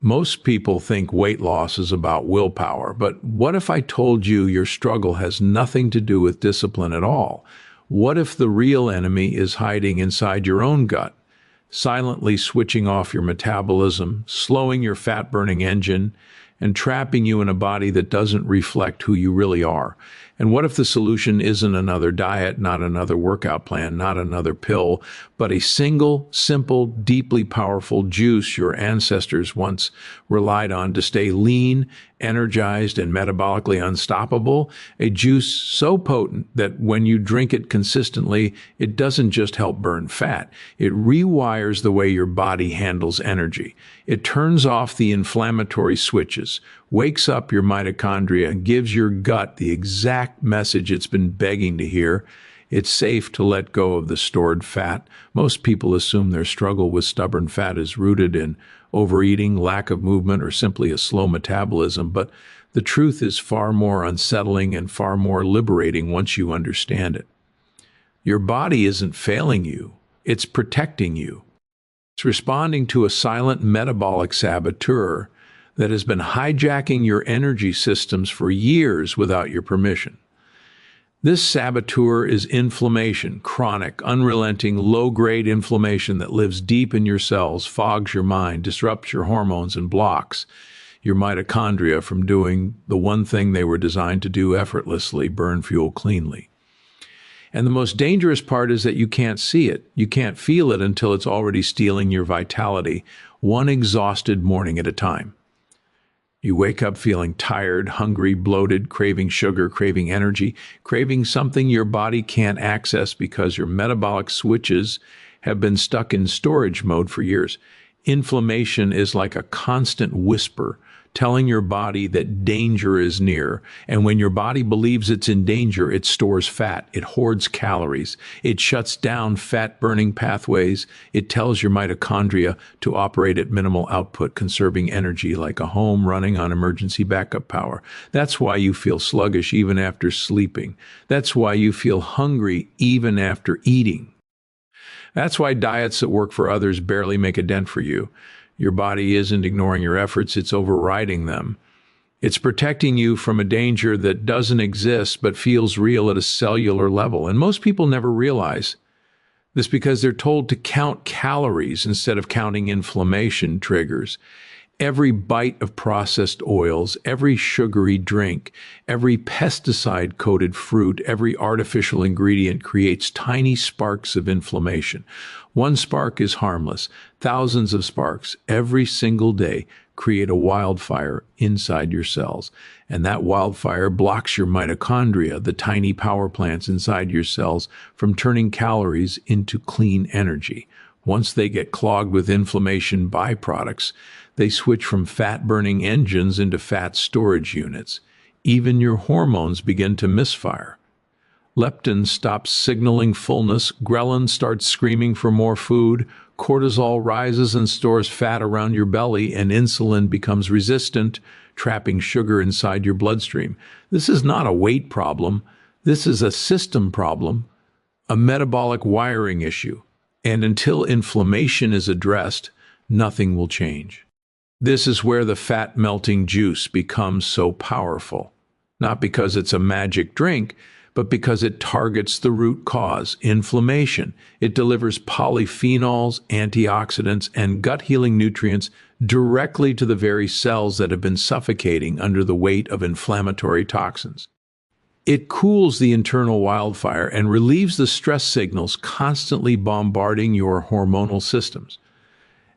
Most people think weight loss is about willpower, but what if I told you your struggle has nothing to do with discipline at all? What if the real enemy is hiding inside your own gut, silently switching off your metabolism, slowing your fat-burning engine, and trapping you in a body that doesn't reflect who you really are? And what if the solution isn't another diet, not another workout plan, not another pill, but a single, simple, deeply powerful juice your ancestors once relied on to stay lean, energized, and metabolically unstoppable? A juice so potent that when you drink it consistently, it doesn't just help burn fat. It rewires the way your body handles energy. It turns off the inflammatory switches, wakes up your mitochondria, gives your gut the exact message it's been begging to hear. It's safe to let go of the stored fat. Most people assume their struggle with stubborn fat is rooted in overeating, lack of movement, or simply a slow metabolism, but the truth is far more unsettling and far more liberating once you understand it. Your body isn't failing you, it's protecting you. It's responding to a silent metabolic saboteur that has been hijacking your energy systems for years without your permission. This saboteur is inflammation, chronic, unrelenting, low-grade inflammation that lives deep in your cells, fogs your mind, disrupts your hormones, and blocks your mitochondria from doing the one thing they were designed to do effortlessly: burn fuel cleanly. And the most dangerous part is that you can't see it. You can't feel it until it's already stealing your vitality, one exhausted morning at a time. You wake up feeling tired, hungry, bloated, craving sugar, craving energy, craving something your body can't access because your metabolic switches have been stuck in storage mode for years. Inflammation is like a constant whisper telling your body that danger is near. And when your body believes it's in danger, it stores fat, it hoards calories, it shuts down fat-burning pathways, it tells your mitochondria to operate at minimal output, conserving energy like a home running on emergency backup power. That's why you feel sluggish even after sleeping. That's why you feel hungry even after eating. That's why diets that work for others barely make a dent for you. Your body isn't ignoring your efforts, it's overriding them. It's protecting you from a danger that doesn't exist but feels real at a cellular level. And most people never realize this because they're told to count calories instead of counting inflammation triggers. Every bite of processed oils, every sugary drink, every pesticide-coated fruit, every artificial ingredient creates tiny sparks of inflammation. One spark is harmless. Thousands of sparks every single day create a wildfire inside your cells. And that wildfire blocks your mitochondria, the tiny power plants inside your cells, from turning calories into clean energy. Once they get clogged with inflammation byproducts, they switch from fat-burning engines into fat storage units. Even your hormones begin to misfire. Leptin stops signaling fullness, ghrelin starts screaming for more food, cortisol rises and stores fat around your belly, and insulin becomes resistant, trapping sugar inside your bloodstream. This is not a weight problem. This is a system problem, a metabolic wiring issue. And until inflammation is addressed, nothing will change. This is where the fat-melting juice becomes so powerful. Not because it's a magic drink, but because it targets the root cause, inflammation. It delivers polyphenols, antioxidants, and gut-healing nutrients directly to the very cells that have been suffocating under the weight of inflammatory toxins. It cools the internal wildfire and relieves the stress signals constantly bombarding your hormonal systems.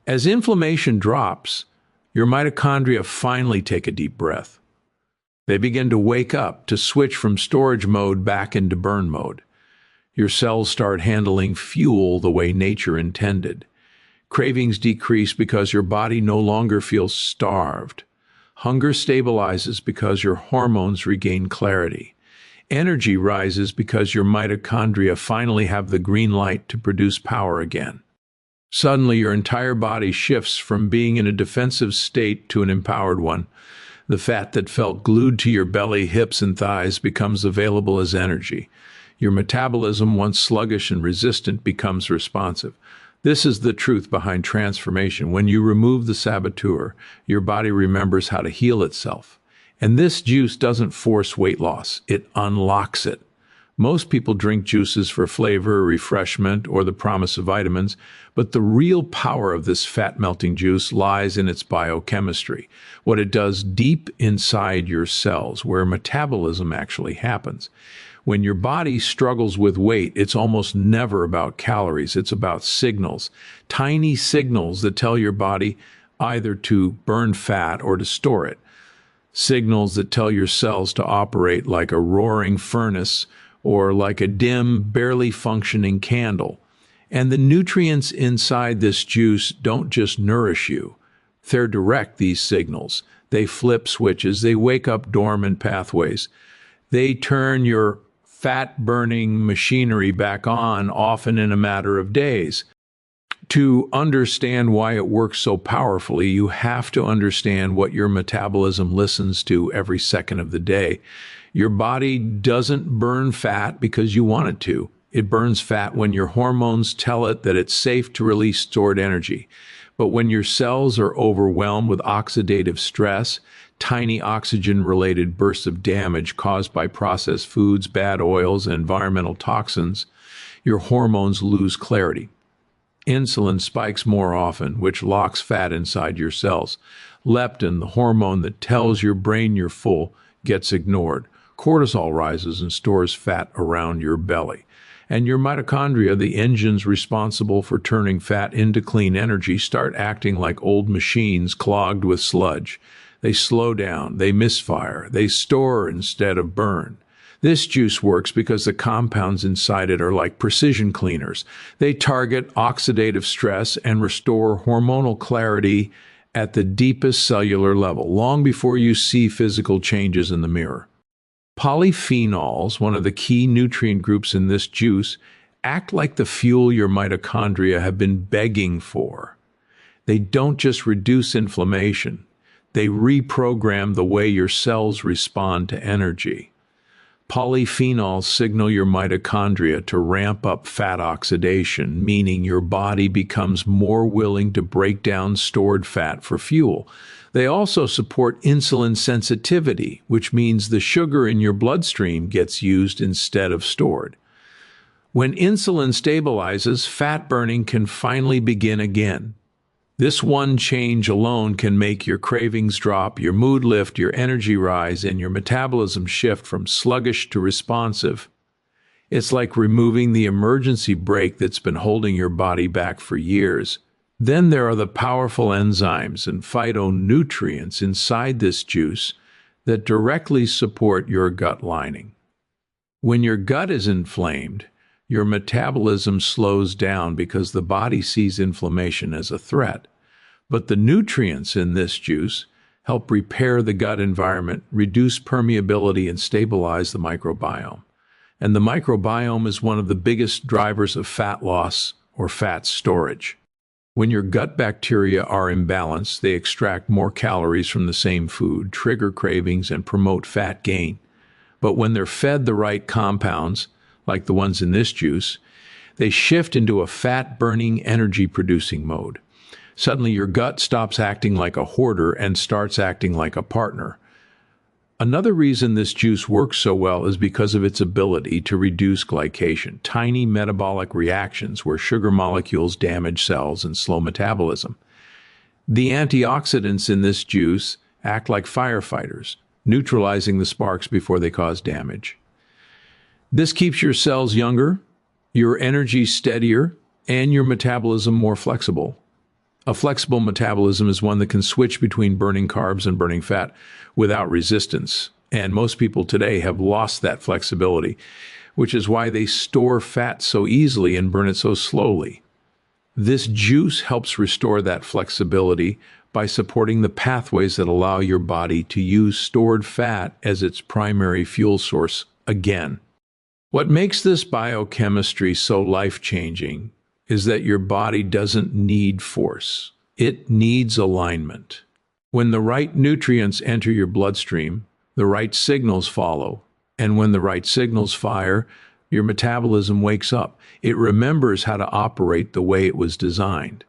As inflammation drops, your mitochondria finally take a deep breath. They begin to wake up, to switch from storage mode back into burn mode. Your cells start handling fuel the way nature intended. Cravings decrease because your body no longer feels starved. Hunger stabilizes because your hormones regain clarity. Energy rises because your mitochondria finally have the green light to produce power again. Suddenly, your entire body shifts from being in a defensive state to an empowered one. The fat that felt glued to your belly, hips, and thighs becomes available as energy. Your metabolism, once sluggish and resistant, becomes responsive. This is the truth behind transformation. When you remove the saboteur, your body remembers how to heal itself. And this juice doesn't force weight loss, it unlocks it. Most people drink juices for flavor, refreshment, or the promise of vitamins, but the real power of this fat-melting juice lies in its biochemistry, what it does deep inside your cells, where metabolism actually happens. When your body struggles with weight, it's almost never about calories, it's about signals, tiny signals that tell your body either to burn fat or to store it, signals that tell your cells to operate like a roaring furnace or like a dim, barely functioning candle. And the nutrients inside this juice don't just nourish you. They direct these signals. They flip switches. They wake up dormant pathways. They turn your fat-burning machinery back on, often in a matter of days. To understand why it works so powerfully, you have to understand what your metabolism listens to every second of the day. Your body doesn't burn fat because you want it to. It burns fat when your hormones tell it that it's safe to release stored energy. But when your cells are overwhelmed with oxidative stress, tiny oxygen-related bursts of damage caused by processed foods, bad oils, and environmental toxins, your hormones lose clarity. Insulin spikes more often, which locks fat inside your cells. Leptin, the hormone that tells your brain you're full, gets ignored. Cortisol rises and stores fat around your belly. And your mitochondria, the engines responsible for turning fat into clean energy, start acting like old machines clogged with sludge. They slow down, they misfire, they store instead of burn. This juice works because the compounds inside it are like precision cleaners. They target oxidative stress and restore hormonal clarity at the deepest cellular level, long before you see physical changes in the mirror. Polyphenols, one of the key nutrient groups in this juice, act like the fuel your mitochondria have been begging for. They don't just reduce inflammation, they reprogram the way your cells respond to energy. Polyphenols signal your mitochondria to ramp up fat oxidation, meaning your body becomes more willing to break down stored fat for fuel. They also support insulin sensitivity, which means the sugar in your bloodstream gets used instead of stored. When insulin stabilizes, fat burning can finally begin again. This one change alone can make your cravings drop, your mood lift, your energy rise, and your metabolism shift from sluggish to responsive. It's like removing the emergency brake that's been holding your body back for years. Then there are the powerful enzymes and phytonutrients inside this juice that directly support your gut lining. When your gut is inflamed, your metabolism slows down because the body sees inflammation as a threat. But the nutrients in this juice help repair the gut environment, reduce permeability, and stabilize the microbiome. And the microbiome is one of the biggest drivers of fat loss or fat storage. When your gut bacteria are imbalanced, they extract more calories from the same food, trigger cravings, and promote fat gain. But when they're fed the right compounds, like the ones in this juice, they shift into a fat-burning, energy-producing mode. Suddenly, your gut stops acting like a hoarder and starts acting like a partner. Another reason this juice works so well is because of its ability to reduce glycation, tiny metabolic reactions where sugar molecules damage cells and slow metabolism. The antioxidants in this juice act like firefighters, neutralizing the sparks before they cause damage. This keeps your cells younger, your energy steadier, and your metabolism more flexible. A flexible metabolism is one that can switch between burning carbs and burning fat without resistance. And most people today have lost that flexibility, which is why they store fat so easily and burn it so slowly. This juice helps restore that flexibility by supporting the pathways that allow your body to use stored fat as its primary fuel source again. What makes this biochemistry so life-changing is that your body doesn't need force. It needs alignment. When the right nutrients enter your bloodstream, the right signals follow. And when the right signals fire, Your metabolism wakes up. It remembers how to operate the way it was designed.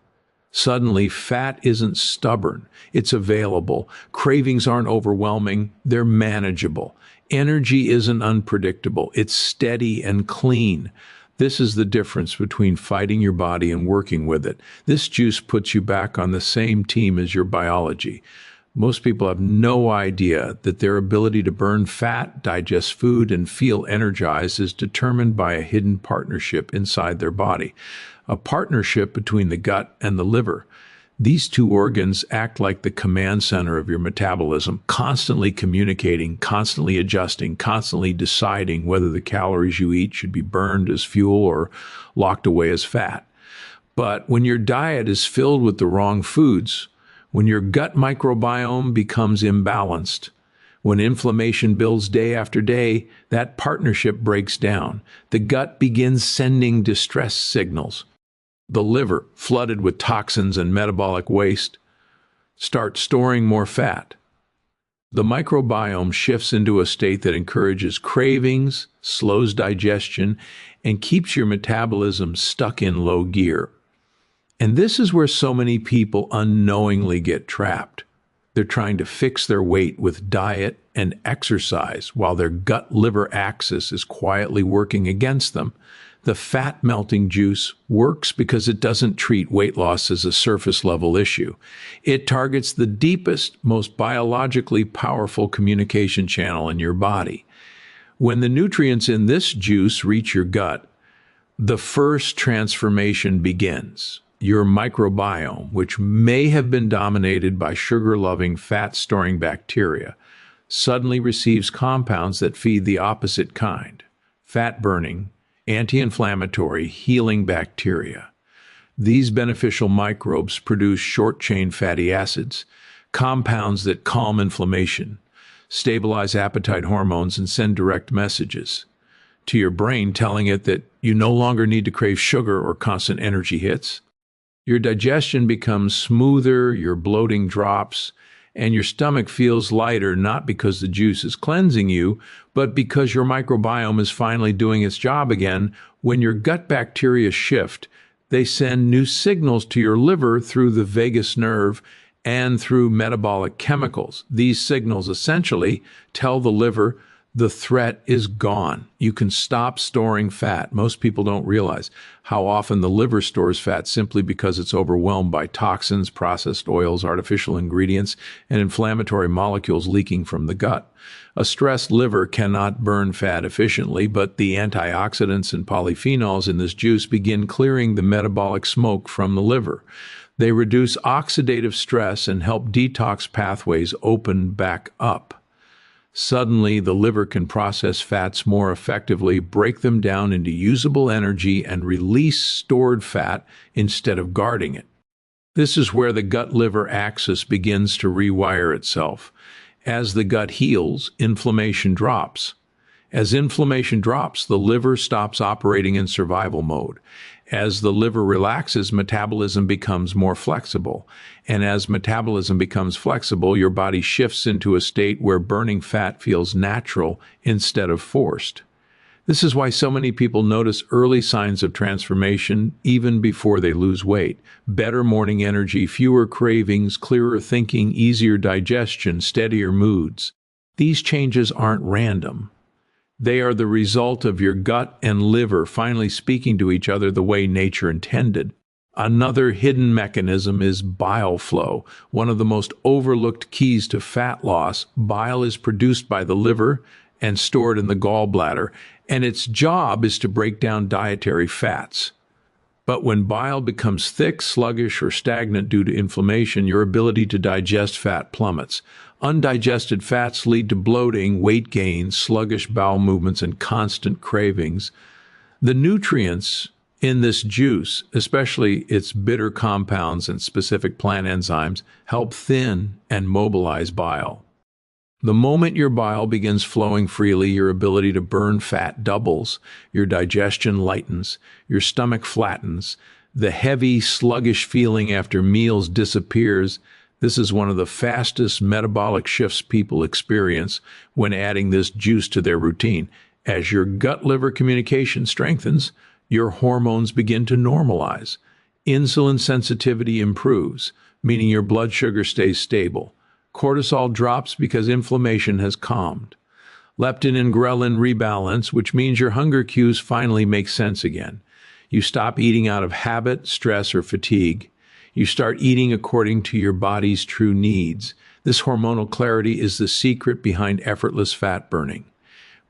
Suddenly, fat isn't stubborn. It's available. Cravings aren't overwhelming. They're manageable. Energy isn't unpredictable. It's steady and clean. This is the difference between fighting your body and working with it. This juice puts you back on the same team as your biology. Most people have no idea that their ability to burn fat, digest food, and feel energized is determined by a hidden partnership inside their body, a partnership between the gut and the liver. These two organs act like the command center of your metabolism, constantly communicating, constantly adjusting, constantly deciding whether the calories you eat should be burned as fuel or locked away as fat. But when your diet is filled with the wrong foods, when your gut microbiome becomes imbalanced, when inflammation builds day after day, that partnership breaks down. The gut begins sending distress signals. The liver, flooded with toxins and metabolic waste, starts storing more fat. The microbiome shifts into a state that encourages cravings, slows digestion, and keeps your metabolism stuck in low gear. And this is where so many people unknowingly get trapped. They're trying to fix their weight with diet and exercise while their gut-liver axis is quietly working against them. The fat-melting juice works because it doesn't treat weight loss as a surface-level issue. It targets the deepest, most biologically powerful communication channel in your body. When the nutrients in this juice reach your gut, the first transformation begins. Your microbiome, which may have been dominated by sugar-loving, fat-storing bacteria, suddenly receives compounds that feed the opposite kind: fat-burning, anti-inflammatory, healing bacteria. These beneficial microbes produce short-chain fatty acids, compounds that calm inflammation, stabilize appetite hormones, and send direct messages to your brain telling it that you no longer need to crave sugar or constant energy hits. Your digestion becomes smoother, your bloating drops, and your stomach feels lighter, not because the juice is cleansing you, but because your microbiome is finally doing its job again. When your gut bacteria shift, they send new signals to your liver through the vagus nerve and through metabolic chemicals. These signals essentially tell the liver the threat is gone. You can stop storing fat. Most people don't realize how often the liver stores fat simply because it's overwhelmed by toxins, processed oils, artificial ingredients, and inflammatory molecules leaking from the gut. A stressed liver cannot burn fat efficiently, but the antioxidants and polyphenols in this juice begin clearing the metabolic smoke from the liver. They reduce oxidative stress and help detox pathways open back up. Suddenly, the liver can process fats more effectively, break them down into usable energy, and release stored fat instead of guarding it. This is where the gut-liver axis begins to rewire itself. As the gut heals, inflammation drops. As inflammation drops, the liver stops operating in survival mode. As the liver relaxes, metabolism becomes more flexible. And as metabolism becomes flexible, your body shifts into a state where burning fat feels natural instead of forced. This is why so many people notice early signs of transformation even before they lose weight. Better morning energy, fewer cravings, clearer thinking, easier digestion, steadier moods. These changes aren't random. They are the result of your gut and liver finally speaking to each other the way nature intended. Another hidden mechanism is bile flow, one of the most overlooked keys to fat loss. Bile is produced by the liver and stored in the gallbladder, and its job is to break down dietary fats. But when bile becomes thick, sluggish, or stagnant due to inflammation, your ability to digest fat plummets. Undigested fats lead to bloating, weight gain, sluggish bowel movements, and constant cravings. The nutrients in this juice, especially its bitter compounds and specific plant enzymes, help thin and mobilize bile. The moment your bile begins flowing freely, your ability to burn fat doubles, your digestion lightens, your stomach flattens, the heavy, sluggish feeling after meals disappears. This is one of the fastest metabolic shifts people experience when adding this juice to their routine. As your gut-liver communication strengthens, your hormones begin to normalize. Insulin sensitivity improves, meaning your blood sugar stays stable. Cortisol drops because inflammation has calmed. Leptin and ghrelin rebalance, which means your hunger cues finally make sense again. You stop eating out of habit, stress, or fatigue. You start eating according to your body's true needs. This hormonal clarity is the secret behind effortless fat burning.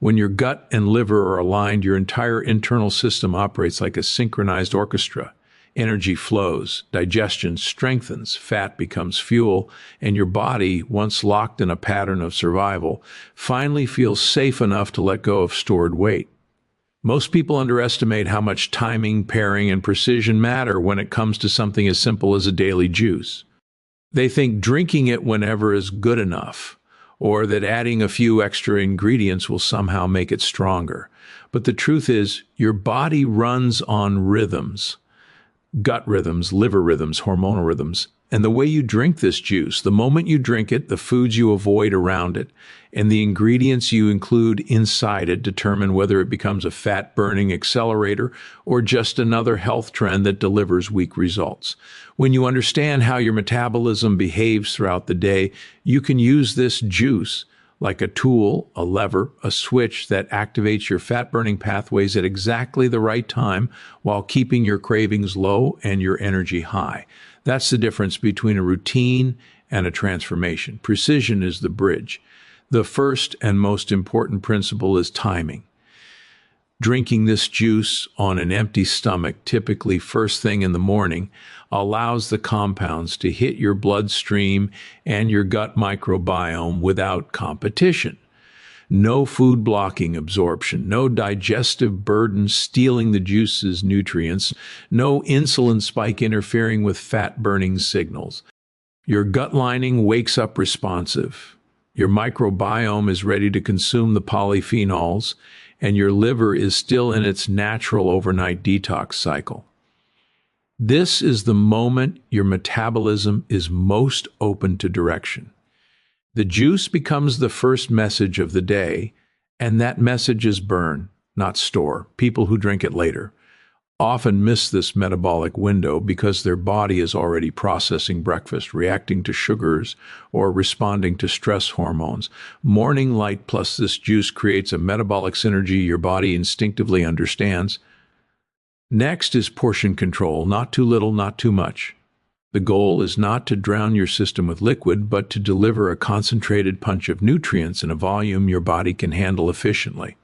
When your gut and liver are aligned, your entire internal system operates like a synchronized orchestra. Energy flows, digestion strengthens, fat becomes fuel, and your body, once locked in a pattern of survival, finally feels safe enough to let go of stored weight. Most people underestimate how much timing, pairing, and precision matter when it comes to something as simple as a daily juice. They think drinking it whenever is good enough, or that adding a few extra ingredients will somehow make it stronger. But the truth is, your body runs on rhythms. Gut rhythms, liver rhythms, hormonal rhythms. And the way you drink this juice, the moment you drink it, the foods you avoid around it, and the ingredients you include inside it determine whether it becomes a fat-burning accelerator or just another health trend that delivers weak results. When you understand how your metabolism behaves throughout the day, you can use this juice like a tool, a lever, a switch that activates your fat-burning pathways at exactly the right time while keeping your cravings low and your energy high. That's the difference between a routine and a transformation. Precision is the bridge. The first and most important principle is timing. Drinking this juice on an empty stomach, typically first thing in the morning, allows the compounds to hit your bloodstream and your gut microbiome without competition. No food blocking absorption, no digestive burden stealing the juice's nutrients, no insulin spike interfering with fat-burning signals. Your gut lining wakes up responsive. Your microbiome is ready to consume the polyphenols, and your liver is still in its natural overnight detox cycle. This is the moment your metabolism is most open to direction. The juice becomes the first message of the day, and that message is burn, not store. People who drink it later often miss this metabolic window because their body is already processing breakfast, reacting to sugars, or responding to stress hormones. Morning light plus this juice creates a metabolic synergy your body instinctively understands. Next is portion control, not too little, not too much. The goal is not to drown your system with liquid, but to deliver a concentrated punch of nutrients in a volume your body can handle efficiently.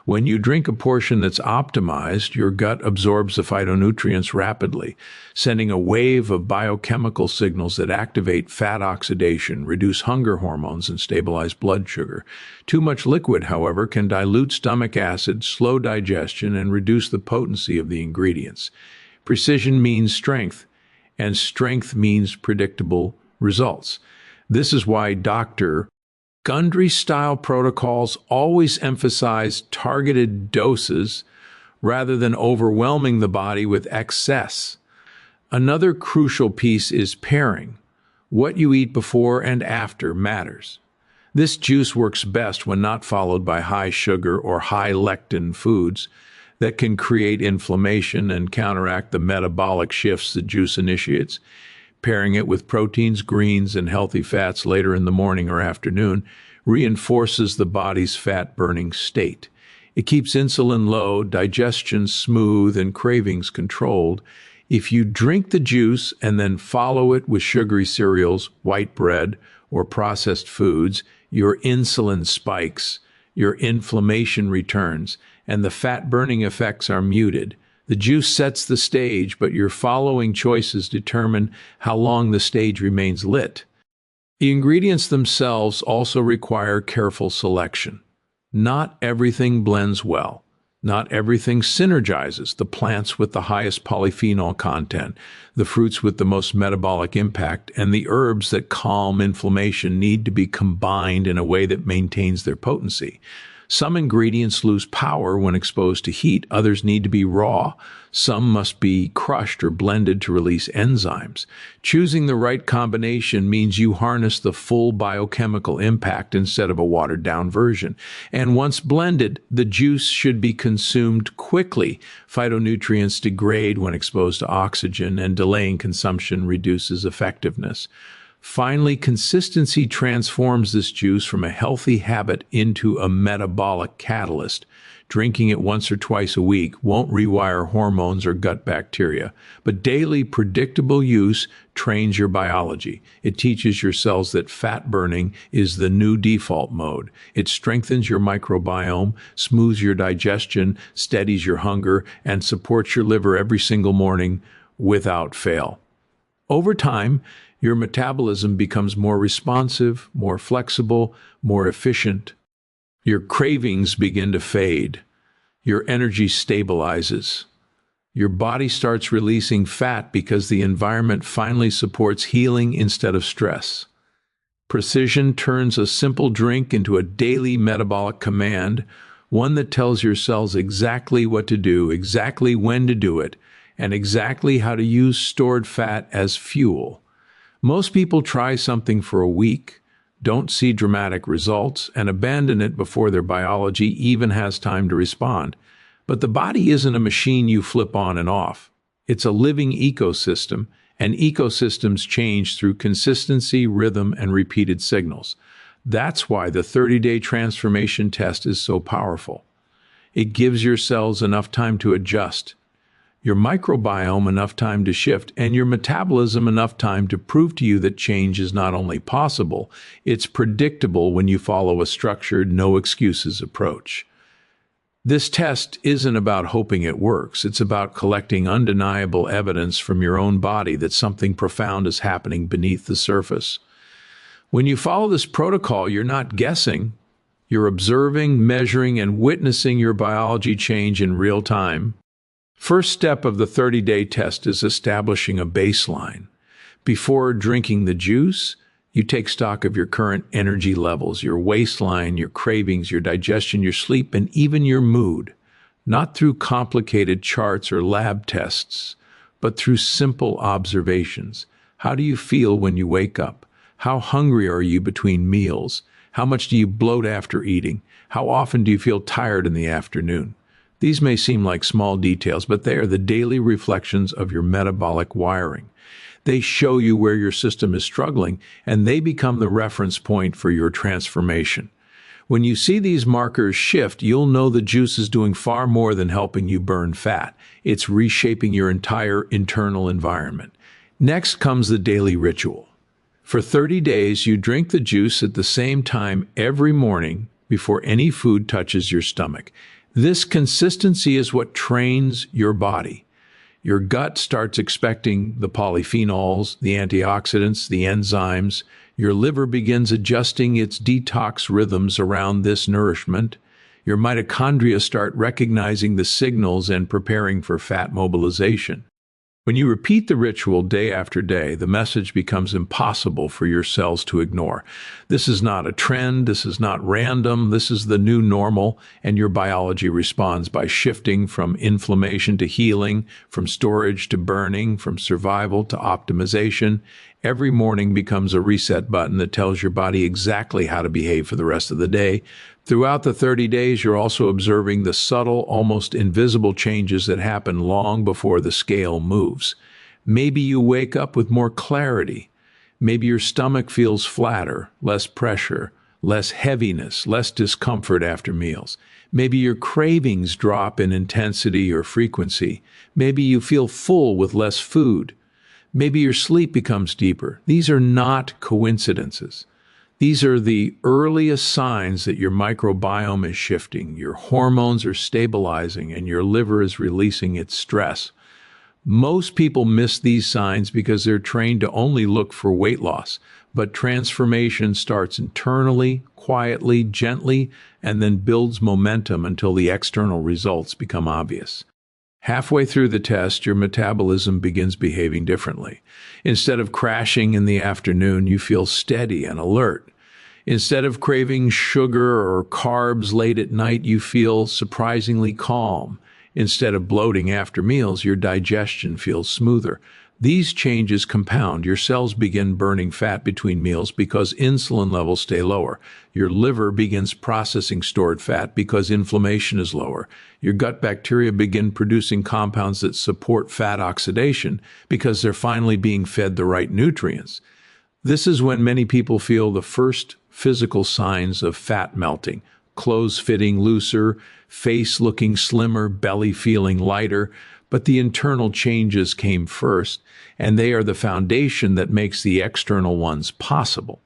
When you drink a portion that's optimized, your gut absorbs the phytonutrients rapidly, sending a wave of biochemical signals that activate fat oxidation, reduce hunger hormones, and stabilize blood sugar. Too much liquid, however, can dilute stomach acid, slow digestion, and reduce the potency of the ingredients. Precision means strength, and strength means predictable results. This is why Dr. Gundry-style protocols always emphasize targeted doses rather than overwhelming the body with excess. Another crucial piece is pairing. What you eat before and after matters. This juice works best when not followed by high sugar or high lectin foods that can create inflammation and counteract the metabolic shifts the juice initiates. Pairing it with proteins, greens, and healthy fats later in the morning or afternoon reinforces the body's fat-burning state. It keeps insulin low, digestion smooth, and cravings controlled. If you drink the juice and then follow it with sugary cereals, white bread, or processed foods, your insulin spikes, your inflammation returns, and the fat-burning effects are muted. The juice sets the stage, but your following choices determine how long the stage remains lit. The ingredients themselves also require careful selection. Not everything blends well. Not everything synergizes. The plants with the highest polyphenol content, the fruits with the most metabolic impact, and the herbs that calm inflammation need to be combined in a way that maintains their potency. Some ingredients lose power when exposed to heat, others need to be raw. Some must be crushed or blended to release enzymes. Choosing the right combination means you harness the full biochemical impact instead of a watered-down version. And once blended, the juice should be consumed quickly. Phytonutrients degrade when exposed to oxygen, and delaying consumption reduces effectiveness. Finally, consistency transforms this juice from a healthy habit into a metabolic catalyst. Drinking it once or twice a week won't rewire hormones or gut bacteria, but daily predictable use trains your biology. It teaches your cells that fat burning is the new default mode. It strengthens your microbiome, smooths your digestion, steadies your hunger, and supports your liver every single morning without fail. Over time, your metabolism becomes more responsive, more flexible, more efficient. Your cravings begin to fade. Your energy stabilizes. Your body starts releasing fat because the environment finally supports healing instead of stress. Precision turns a simple drink into a daily metabolic command, one that tells your cells exactly what to do, exactly when to do it, and exactly how to use stored fat as fuel. Most people try something for a week, don't see dramatic results, and abandon it before their biology even has time to respond. But the body isn't a machine you flip on and off. It's a living ecosystem, and ecosystems change through consistency, rhythm, and repeated signals. That's why the 30-day transformation test is so powerful. It gives your cells enough time to adjust, your microbiome enough time to shift, and your metabolism enough time to prove to you that change is not only possible, it's predictable when you follow a structured, no-excuses approach. This test isn't about hoping it works. It's about collecting undeniable evidence from your own body that something profound is happening beneath the surface. When you follow this protocol, you're not guessing. You're observing, measuring, and witnessing your biology change in real time. First step of the 30-day test is establishing a baseline. Before drinking the juice, you take stock of your current energy levels, your waistline, your cravings, your digestion, your sleep, and even your mood. Not through complicated charts or lab tests, but through simple observations. How do you feel when you wake up? How hungry are you between meals? How much do you bloat after eating? How often do you feel tired in the afternoon? These may seem like small details, but they are the daily reflections of your metabolic wiring. They show you where your system is struggling, and they become the reference point for your transformation. When you see these markers shift, you'll know the juice is doing far more than helping you burn fat. It's reshaping your entire internal environment. Next comes the daily ritual. For 30 days, you drink the juice at the same time every morning before any food touches your stomach. This consistency is what trains your body. Your gut starts expecting the polyphenols, the antioxidants, the enzymes. Your liver begins adjusting its detox rhythms around this nourishment. Your mitochondria start recognizing the signals and preparing for fat mobilization. When you repeat the ritual day after day, the message becomes impossible for your cells to ignore. This is not a trend, this is not random, this is the new normal, and your biology responds by shifting from inflammation to healing, from storage to burning, from survival to optimization. Every morning becomes a reset button that tells your body exactly how to behave for the rest of the day. Throughout the 30 days, you're also observing the subtle, almost invisible changes that happen long before the scale moves. Maybe you wake up with more clarity. Maybe your stomach feels flatter, less pressure, less heaviness, less discomfort after meals. Maybe your cravings drop in intensity or frequency. Maybe you feel full with less food. Maybe your sleep becomes deeper. These are not coincidences. These are the earliest signs that your microbiome is shifting, your hormones are stabilizing, and your liver is releasing its stress. Most people miss these signs because they're trained to only look for weight loss, but transformation starts internally, quietly, gently, and then builds momentum until the external results become obvious. Halfway through the test, your metabolism begins behaving differently. Instead of crashing in the afternoon, you feel steady and alert. Instead of craving sugar or carbs late at night, you feel surprisingly calm. Instead of bloating after meals, your digestion feels smoother. These changes compound. Your cells begin burning fat between meals because insulin levels stay lower. Your liver begins processing stored fat because inflammation is lower. Your gut bacteria begin producing compounds that support fat oxidation because they're finally being fed the right nutrients. This is when many people feel the first physical signs of fat melting. Clothes fitting looser, face looking slimmer, belly feeling lighter. But the internal changes came first, and they are the foundation that makes the external ones possible.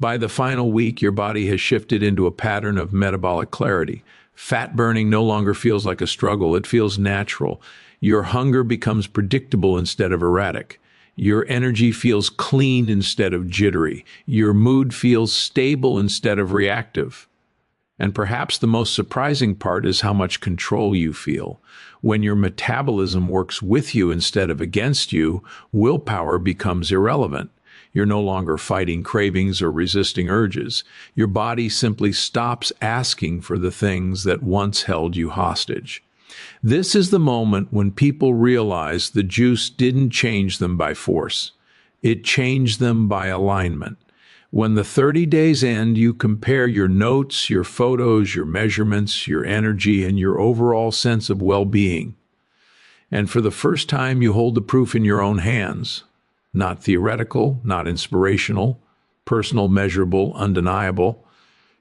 By the final week, your body has shifted into a pattern of metabolic clarity. Fat burning no longer feels like a struggle, it feels natural. Your hunger becomes predictable instead of erratic. Your energy feels clean instead of jittery. Your mood feels stable instead of reactive. And perhaps the most surprising part is how much control you feel. When your metabolism works with you instead of against you, willpower becomes irrelevant. You're no longer fighting cravings or resisting urges. Your body simply stops asking for the things that once held you hostage. This is the moment when people realize the juice didn't change them by force. It changed them by alignment. When the 30 days end, you compare your notes, your photos, your measurements, your energy, and your overall sense of well-being. And for the first time, you hold the proof in your own hands. Not theoretical, not inspirational, personal, measurable, undeniable.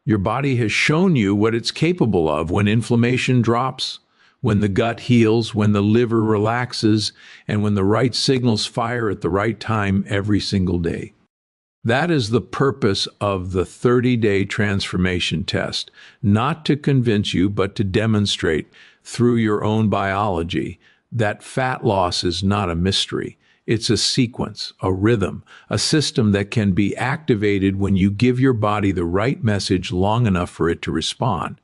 Your body has shown you what it's capable of when inflammation drops, when the gut heals, when the liver relaxes, and when the right signals fire at the right time every single day. That is the purpose of the 30-day transformation test, not to convince you, but to demonstrate through your own biology that fat loss is not a mystery. It's a sequence, a rhythm, a system that can be activated when you give your body the right message long enough for it to respond.